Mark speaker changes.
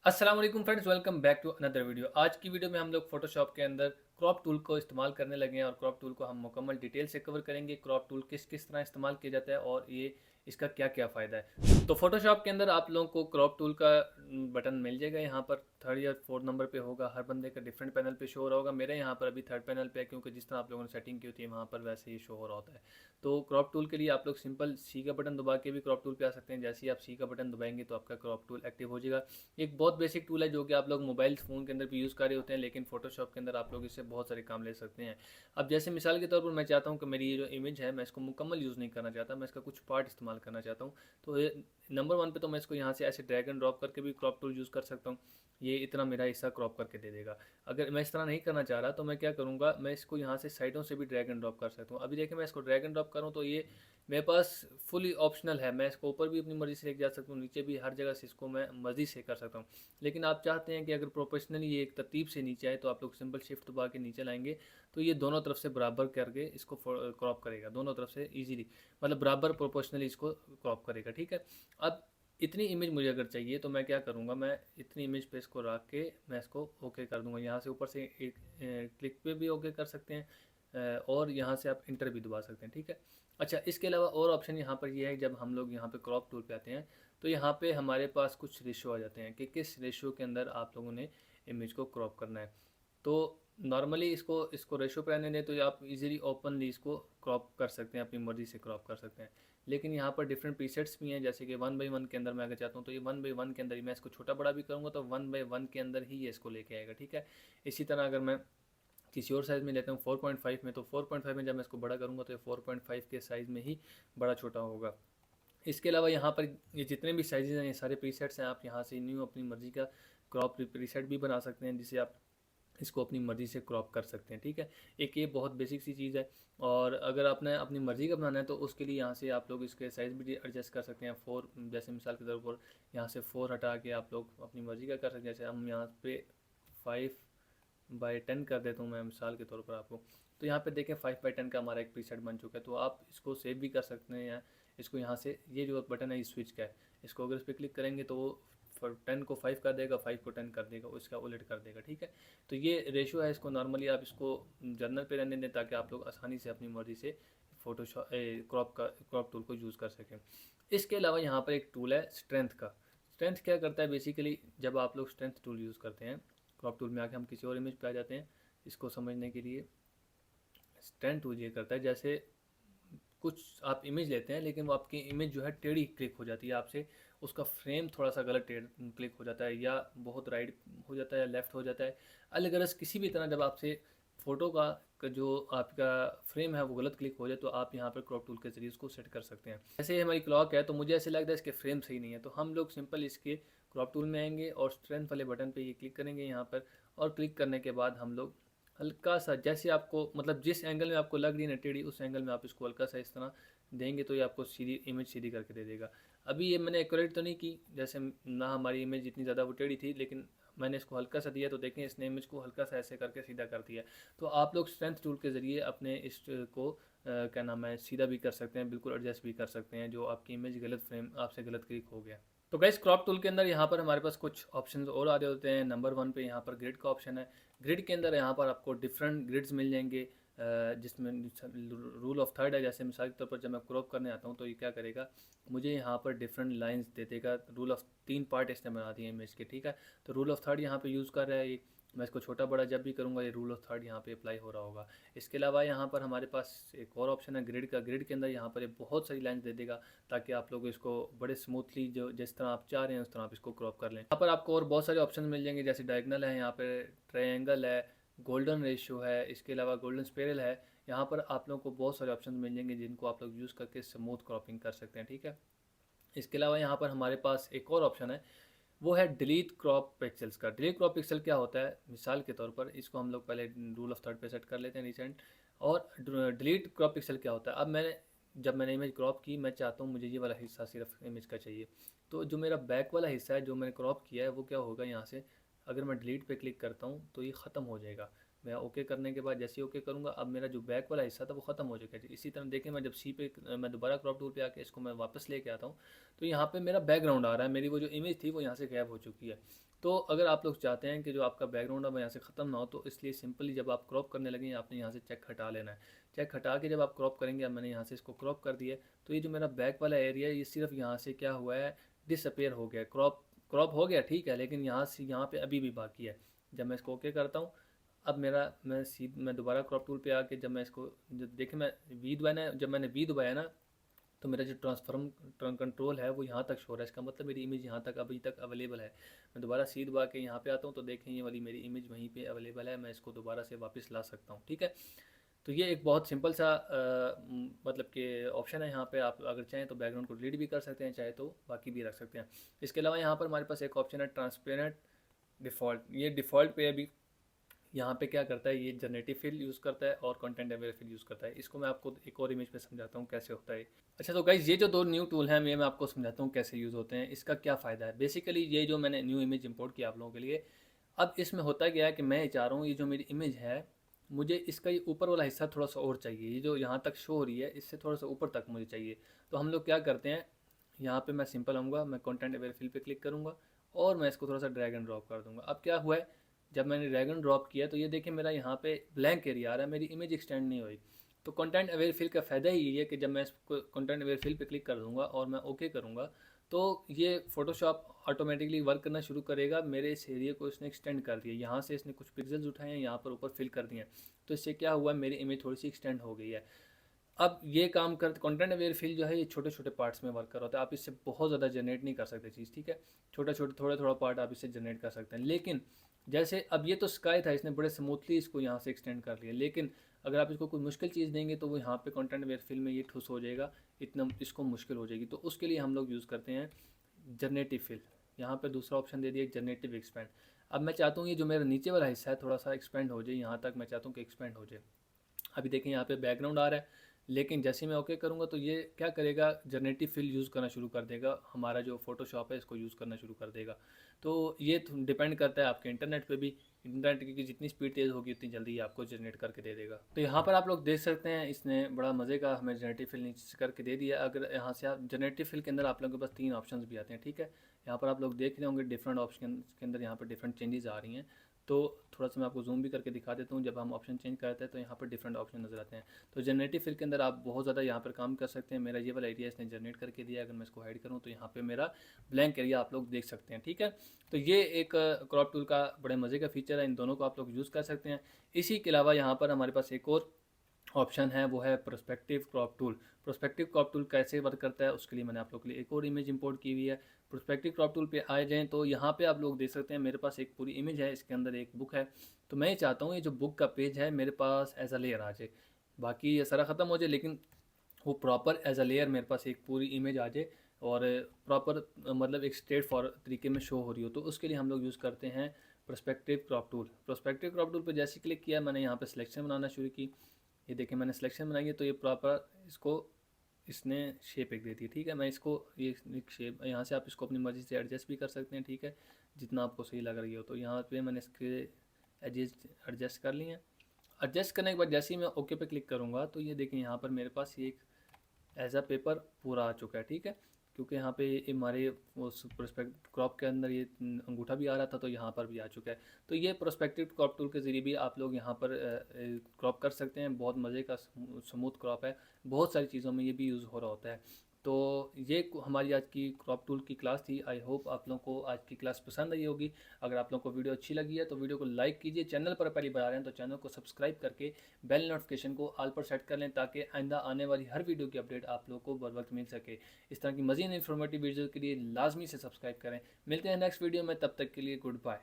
Speaker 1: अस्सलाम वालेकुम friends, welcome back to another video. आज की वीडियो में हम लोग फोटोशॉप के अंदर क्रॉप टूल को इस्तेमाल करने लगे हैं और क्रॉप टूल को हम मुकम्मल डिटेल से कवर करेंगे। क्रॉप टूल किस किस तरह इस्तेमाल किया जाता है और ये इसका क्या क्या फ़ायदा है। तो फोटोशॉप के अंदर आप लोगों को क्रॉप टूल का बटन मिल जाएगा। यहाँ पर थर्ड या फोर्थ नंबर पे होगा। हर बंदे का डिफरेंट पैनल पे शो हो रहा होगा। मेरे यहाँ पर अभी थर्ड पैनल पे है, क्योंकि जिस तरह आप लोगों ने सेटिंग की होती है वहाँ पर वैसे ही शो हो रहा होता है। तो क्रॉप टूल के लिए आप लोग सिंपल सी का बटन दबा के भी क्रॉप टूल पे आ सकते हैं। जैसे ही आप सी का बटन दबाएंगे तो आपका क्रॉप टूल एक्टिव हो जाएगा। एक बहुत बेसिक टूल है जो कि आप लोग मोबाइल फ़ोन के अंदर भी यूज़ कर रहे होते हैं, लेकिन फोटोशॉप के अंदर आप लोग इससे बहुत सारे काम ले सकते हैं। अब जैसे मिसाल के तौर पर मैं चाहता हूँ कि मेरी ये जो इमेज है मैं इसको मुकम्मल यूज़ नहीं करना चाहता, मैं इसका कुछ पार्ट इस्तेमाल करना चाहता हूँ। तो नंबर वन पे तो मैं इसको यहाँ से ऐसे ड्रैग एंड ड्रॉप करके भी क्रॉप टूल यूज़ कर सकता हूँ। ये इतना मेरा हिस्सा क्रॉप करके दे देगा। अगर मैं इस तरह नहीं करना चाह रहा तो मैं क्या करूँगा, मैं इसको यहाँ से साइडों से भी ड्रैग एंड ड्रॉप कर सकता हूँ। अभी देखिए मैं इसको ड्रैग एंड ड्रॉप करूँ तो ये मेरे पास फुली ऑप्शनल है। मैं इसको ऊपर भी अपनी मर्ज़ी से लेके जा सकता हूँ, नीचे भी, हर जगह से इसको मैं मर्ज़ी से कर सकता हूँ। लेकिन आप चाहते हैं कि अगर प्रोफेशनली ये एक तरतीब से नीचे आए तो आप लोग सिंपल शिफ्ट दबा के नीचे लाएंगे तो ये दोनों तरफ से बराबर करके इसको क्रॉप करेगा, दोनों तरफ से ईजीली, मतलब बराबर प्रोपोर्शनली इसको क्रॉप करेगा। ठीक है। अब इतनी इमेज मुझे अगर चाहिए तो मैं क्या करूँगा, मैं इतनी इमेज पे इसको रख के मैं इसको ओके कर दूँगा। यहाँ से ऊपर से एक क्लिक पे भी ओके कर सकते हैं, और यहाँ से आप इंटर भी दबा सकते हैं। ठीक है। अच्छा, इसके अलावा और ऑप्शन यहाँ पर ये है, जब हम लोग यहाँ पे क्रॉप टूल पे आते हैं तो यहाँ पे हमारे पास कुछ रेशो आ जाते हैं कि किस रेशो के अंदर आप लोगों ने इमेज को क्रॉप करना है। तो नॉर्मली इसको इसको रेशो पे आने दें तो आप इजीली ओपनली इसको क्रॉप कर सकते हैं, अपनी मर्ज़ी से क्रॉप कर सकते हैं। लेकिन यहाँ पर डिफरेंट प्रीसेट्स भी हैं, जैसे कि 1/1 के अंदर मैं अगर चाहता हूँ तो ये 1/1 के अंदर ही मैं इसको छोटा बड़ा भी करूँगा तो 1/1 के अंदर ही ये इसको लेके आएगा। ठीक है। इसी तरह अगर मैं किसी और साइज़ में लेता हूँ 4.5 में, तो 4.5 में जब मैं इसको बड़ा करूँगा तो ये 4.5 के साइज़ में ही बड़ा छोटा होगा। इसके अलावा यहाँ पर ये जितने भी साइज़ हैं ये सारे प्रीसेट्स हैं। आप यहाँ से न्यू अपनी मर्ज़ी का क्रॉप प्रीसेट भी बना सकते हैं, जिसे आप इसको अपनी मर्ज़ी से क्रॉप कर सकते हैं। ठीक है। एक ये बहुत बेसिक सी चीज़ है। और अगर आपने अपनी मर्ज़ी का बनाना है तो उसके लिए यहाँ से आप लोग इसके साइज़ भी एडजस्ट कर सकते हैं। 4, जैसे मिसाल के तौर पर यहाँ से 4 हटा के आप लोग अपनी मर्ज़ी का कर सकते हैं। जैसे हम यहाँ पे 5/10 कर देता हूँ मैं मिसाल के तौर पर आपको। तो यहाँ पे देखें 5/10 का हमारा एक प्रीसेट बन चुका है। तो आप इसको सेव भी कर सकते हैं। इसको यहाँ से ये जो बटन है ये स्विच का है, इसको अगर इस पर क्लिक करेंगे तो वो 10 को 5 कर देगा, 5 को 10 कर देगा, उसका उलट कर देगा। ठीक है। तो ये रेशो है। इसको नॉर्मली आप इसको जर्नल पे रहने दें ताकि आप लोग आसानी से अपनी मर्ज़ी से फोटोशॉप क्रॉप टूल को यूज़ कर सकें। इसके अलावा यहाँ पर एक टूल है स्ट्रेंथ का। स्ट्रेंथ क्या करता है बेसिकली, जब आप लोग स्ट्रेंथ टूल यूज़ करते हैं, क्रॉप टूल में आके हम किसी और इमेज पे आ जाते हैं। इसको समझने के लिए स्ट्रेंथ टूल ये करता है, जैसे कुछ आप इमेज लेते हैं लेकिन वो आपकी इमेज जो है टेढ़ी क्लिक हो जाती है, आपसे उसका फ्रेम थोड़ा सा गलत टेढ़ क्लिक हो जाता है, या बहुत राइट हो जाता है या लेफ़्ट हो जाता है। अलग अलग किसी भी तरह जब आपसे फ़ोटो का जो आपका फ्रेम है वो गलत क्लिक हो जाए तो आप यहाँ पर क्रॉप टूल के ज़रिए उसको सेट कर सकते हैं। जैसे हमारी क्लॉक है तो मुझे ऐसे लगता है इसके फ्रेम सही नहीं है, तो हम लोग सिंपल इसके क्रॉप टूल में आएंगे और स्ट्रेंथ वाले बटन पे ये क्लिक करेंगे यहाँ पर। और क्लिक करने के बाद हम लोग हल्का सा, जैसे आपको मतलब जिस एंगल में आपको लग रही है ना टेढ़ी, उस एंगल में आप इसको हल्का सा इस तरह देंगे तो ये आपको सीधी इमेज सीधी करके दे देगा। अभी ये मैंने एक्यूरेट तो नहीं की, जैसे ना हमारी इमेज इतनी ज़्यादा वो टेढ़ी थी, लेकिन मैंने इसको हल्का सा दिया तो देखें इसने इमेज को हल्का सा ऐसे करके सीधा कर दिया। तो आप लोग स्ट्रेंथ टूल के ज़रिए अपने इस को क्या नाम है, सीधा भी कर सकते हैं, बिल्कुल एडजस्ट भी कर सकते हैं जो आपकी इमेज गलत फ्रेम आपसे गलत क्लिक हो गया। तो गाइस क्रॉप टूल के अंदर यहाँ पर हमारे पास कुछ ऑप्शंस और आ रहे होते हैं। नंबर 1 पे यहाँ पर ग्रिड का ऑप्शन है। ग्रिड के अंदर यहाँ पर आपको डिफरेंट ग्रिड्स मिल जाएंगे, जिसमें रूल ऑफ थर्ड है। जैसे मिसाल के तौर पर जब मैं क्रॉप करने आता हूँ तो ये क्या करेगा, मुझे यहाँ पर डिफरेंट लाइंस दे देगा। रूल ऑफ 3 पार्ट इसने बना दिए इमेज के। ठीक है। तो रूल ऑफ थर्ड यहाँ पे यूज़ कर रहा है ये। मैं इसको छोटा बड़ा जब भी करूँगा ये रूल ऑफ थर्ड यहाँ पे अप्लाई हो रहा होगा। इसके अलावा यहाँ पर हमारे पास एक और ऑप्शन है ग्रिड का। ग्रिड के अंदर यहाँ पर ये बहुत सारी लाइंस दे देगा ताकि आप लोग इसको बड़े स्मूथली जो जिस तरह आप चाह रहे हैं उस तरह आप इसको क्रॉप कर लें। यहाँ पर आपको और बहुत सारे ऑप्शन मिल जाएंगे, जैसे डायगनल है, यहाँ पे ट्रायंगल है, गोल्डन रेशियो है, इसके अलावा गोल्डन स्पेरल है। यहाँ पर आप लोगों को बहुत सारे ऑप्शन मिल जाएंगे जिनको आप लोग यूज़ करके स्मूथ क्रॉपिंग कर सकते हैं। ठीक है। इसके अलावा यहाँ पर हमारे पास एक और ऑप्शन है, वो है डिलीट क्रॉप पिक्सल्स का। डिलीट क्रॉप पिक्सल क्या होता है, मिसाल के तौर पर इसको हम लोग पहले रूल ऑफ थर्ड पे सेट कर लेते हैं रिसेंट। और डिलीट क्रॉप पिक्सल क्या होता है, अब जब मैंने इमेज क्रॉप की, मैं चाहता हूँ मुझे ये वाला हिस्सा सिर्फ इमेज का चाहिए। तो जो मेरा बैक वाला हिस्सा है जो मैंने क्रॉप किया है वो क्या होगा, यहाँ से अगर मैं डिलीट पे क्लिक करता हूँ तो ये ख़त्म हो जाएगा। मैं ओके करने के बाद जैसे ही ओके करूँगा अब मेरा जो बैक वाला हिस्सा था वो ख़त्म हो जाएगा। इसी तरह देखें मैं जब सी पे मैं दोबारा क्रॉप टूल पे आके इसको मैं वापस लेके आता हूँ तो यहाँ पे मेरा बैकग्राउंड आ रहा है, मेरी वो जो इमेज थी वो यहाँ से गायब हो चुकी है। तो अगर आप लोग चाहते हैं कि जो आपका बैकग्राउंड है वो यहाँ से ख़त्म ना हो, तो इसलिए सिंपली जब आप क्रॉप करने लगें आपने यहाँ से चेक हटा लेना है। चेक हटा के जब आप क्रॉप करेंगे, अब मैंने यहाँ से इसको क्रॉप कर दिया, तो ये जो मेरा बैक वाला एरिया है ये सिर्फ यहाँ से क्या हुआ है, डिसअपेयर हो गया। क्रॉप क्रॉप हो गया ठीक है, लेकिन यहाँ से यहाँ पे अभी भी बाकी है। जब मैं इसको ओके करता हूँ, अब मेरा मैं दोबारा क्रॉप टूल पे आके जब मैं इसको देखें, मैं वी दबाना, जब मैंने वी दबाया ना, तो मेरा जो ट्रांसफॉर्म कंट्रोल है वो यहाँ तक शो रहा है। इसका मतलब मेरी इमेज यहाँ तक अभी तक अवेलेबल है। मैं दोबारा सी दबा के यहाँ पे आता हूँ तो देखें ये वाली मेरी इमेज वहीं पे अवेलेबल है, मैं इसको दोबारा से वापस ला सकता हूँ। ठीक है, तो ये एक बहुत सिंपल सा मतलब कि ऑप्शन है। यहाँ पे आप अगर चाहें तो बैकग्राउंड को डिलीट भी कर सकते हैं, चाहे तो बाकी भी रख सकते हैं। इसके अलावा यहाँ पर हमारे पास एक ऑप्शन है ट्रांसपेरेंट डिफ़ॉल्ट। ये डिफ़ॉल्ट पे अभी यहाँ पे क्या करता है, ये जनरेटिव फिल यूज़ करता है और कंटेंट अवेयर फिल यूज़ करता है। इसको मैं आपको एक और इमेज पे समझाता हूँ कैसे होता है। अच्छा तो गाइज ये जो दो न्यू टूल हैं मैं आपको समझाता हूँ कैसे यूज़ होते हैं, इसका क्या फ़ायदा है। बेसिकली ये जो मैंने न्यू इमेज इंपोर्ट किया आप लोगों के लिए, अब इसमें होता क्या है कि मैं चाह रहा हूँ ये जो मेरी इमेज है, मुझे इसका ये ऊपर वाला हिस्सा थोड़ा सा और चाहिए। ये जो यहाँ तक शो हो रही है इससे थोड़ा सा ऊपर तक मुझे चाहिए। तो हम लोग क्या करते हैं, यहाँ पे मैं सिंपल आऊँगा, मैं कंटेंट अवेयर फिल पे क्लिक करूँगा और मैं इसको थोड़ा सा ड्रैग एंड ड्रॉप कर दूँगा। अब क्या हुआ है, जब मैंने ड्रैग एंड ड्रॉप किया तो ये देखिए मेरा यहाँ पे ब्लैंक एरिया आ रहा है, मेरी इमेज एक्सटेंड नहीं हुई। तो कंटेंट अवेयर फिल का फ़ायदा ही ये है कि जब मैं इसको कंटेंट अवेयर फिल पे क्लिक कर दूँगा और मैं ओके करूँगा, तो ये फ़ोटोशॉप ऑटोमेटिकली वर्क करना शुरू करेगा। मेरे इस एरिया को इसने एक्सटेंड कर दिया, यहाँ से इसने कुछ पिक्सल्स उठाए हैं, यहाँ पर ऊपर फिल कर दिए हैं। तो इससे क्या हुआ, मेरी इमेज थोड़ी सी एक्सटेंड हो गई है। अब ये काम कर कंटेंट अवेयर फिल जो है ये छोटे छोटे पार्ट्स में वर्क कर रहा होता है। आप इससे बहुत ज़्यादा जनरेट नहीं कर सकते चीज़, ठीक है। छोटा थोड़ा थोड़ा पार्ट आप इससे जनरेट कर सकते हैं। लेकिन जैसे अब ये तो स्काई था, इसने बड़े स्मूथली इसको यहाँ से एक्सटेंड कर लिया। लेकिन अगर आप इसको कोई मुश्किल चीज़ देंगे तो वो यहाँ पे कंटेंट अवेयर फिल में ये ठुस हो जाएगा, इतना इसको मुश्किल हो जाएगी। तो उसके लिए हम लोग यूज़ करते हैं जनरेटिव फिल। यहाँ पे दूसरा ऑप्शन दे दिया जनरेटिव एक्सपेंड। अब मैं चाहता हूँ ये जो मेरा नीचे वाला हिस्सा है थोड़ा सा एक्सपेंड हो जाए, यहाँ तक मैं चाहता हूँ कि एक्सपेंड हो जाए। अभी देखें यहाँ पे बैकग्राउंड आ रहा है, लेकिन जैसे ही मैं ओके करूँगा तो ये क्या करेगा, जनरेटिव फिल यूज़ करना शुरू कर देगा। हमारा जो फोटोशॉप है इसको यूज़ करना शुरू कर देगा। तो ये डिपेंड करता है आपके इंटरनेट पे भी। इंटरनेट की जितनी स्पीड तेज़ होगी उतनी जल्दी आपको जनरेट करके दे देगा। तो यहाँ पर आप लोग देख सकते हैं इसने बड़ा मज़े का हमें जनरेटिव फिल नीचे से करके दे दिया। अगर यहाँ से आप जनरेटिव फिल के अंदर आप लोगों के पास 3 ऑप्शन भी आते हैं, ठीक है। यहाँ पर आप लोग देख रहे होंगे डिफरेंट ऑप्शन के अंदर यहाँ पर डिफरेंट चेंजेस आ रही हैं। तो थोड़ा सा मैं आपको जूम भी करके दिखा देता हूँ। जब हम ऑप्शन चेंज करते हैं तो यहाँ पर डिफरेंट ऑप्शन नज़र आते हैं। तो जनरेटिव फिल के अंदर आप बहुत ज़्यादा यहाँ पर काम कर सकते हैं। मेरा ये वाला एरिया इसने जनरेट करके दिया। अगर मैं इसको हाइड करूँ तो यहाँ पे मेरा ब्लैंक एरिया आप लोग देख सकते हैं, ठीक है। तो ये एक क्रॉप टूल का बड़े मज़े का फीचर है, इन दोनों को आप लोग यूज़ कर सकते हैं। इसी के अलावा यहाँ पर हमारे पास एक और ऑप्शन है, वो है prospective crop tool. Prospective crop tool कैसे वर्क करता है उसके लिए मैंने आप लोग के लिए एक और इमेज इंपोर्ट की हुई है। प्रोस्पेक्टिव क्रॉप टूल पे आ जाएँ तो यहाँ पे आप लोग देख सकते हैं मेरे पास एक पूरी इमेज है, इसके अंदर एक बुक है। तो मैं ये चाहता हूँ ये जो बुक का पेज है मेरे पास एज अ लेयर आ जाए, बाकी ये सारा ख़त्म हो जाए, लेकिन वो प्रॉपर एज अ लेयर मेरे पास एक पूरी इमेज आ जाए और प्रॉपर मतलब एक स्ट्रेट फॉरवर्ड तरीके में शो हो रही हो। तो उसके लिए हम लोग यूज़ करते हैं prospective crop tool. Prospective crop tool पर जैसे क्लिक किया मैंने यहाँ पर सिलेक्शन बनाना शुरू की। ये देखिए मैंने सिलेक्शन बनाई है, तो ये प्रॉपर इसको इसने शेप एक दे दी, ठीक है। मैं इसको ये शेप यहाँ से आप इसको अपनी मर्ज़ी से एडजस्ट भी कर सकते हैं, ठीक है, जितना आपको सही लग रही हो। तो यहाँ पे मैंने इसके एजेस एडजस्ट कर लिए हैं। एडजस्ट करने के बाद जैसे ही मैं ओके पे क्लिक करूँगा तो ये देखें यहाँ पर मेरे पास ये एक एज अ पेपर पूरा आ चुका है, ठीक है। क्योंकि यहाँ पे हमारे उस प्रोस्पेक्ट क्रॉप के अंदर ये अंगूठा भी आ रहा था तो यहाँ पर भी आ चुका है। तो ये प्रोस्पेक्टिव क्रॉप टूल के ज़रिए भी आप लोग यहाँ पर क्रॉप कर सकते हैं। बहुत मज़े का स्मूथ क्रॉप है, बहुत सारी चीज़ों में ये भी यूज़ हो रहा होता है। तो ये हमारी आज की क्रॉप टूल की क्लास थी। आई होप आप लोगों को आज की क्लास पसंद आई होगी। अगर आप लोगों को वीडियो अच्छी लगी है तो वीडियो को लाइक कीजिए। चैनल पर पहली बार आ रहे हैं तो चैनल को सब्सक्राइब करके बेल नोटिफिकेशन को ऑल पर सेट कर लें, ताकि आइंदा आने वाली हर वीडियो की अपडेट आप लोगों को बर वक्त मिल सके। इस तरह की मज़ीद इन्फॉर्मेटिव वीडियो के लिए लाजमी से सब्सक्राइब करें। मिलते हैं नेक्स्ट वीडियो में, तब तक के लिए गुड बाय।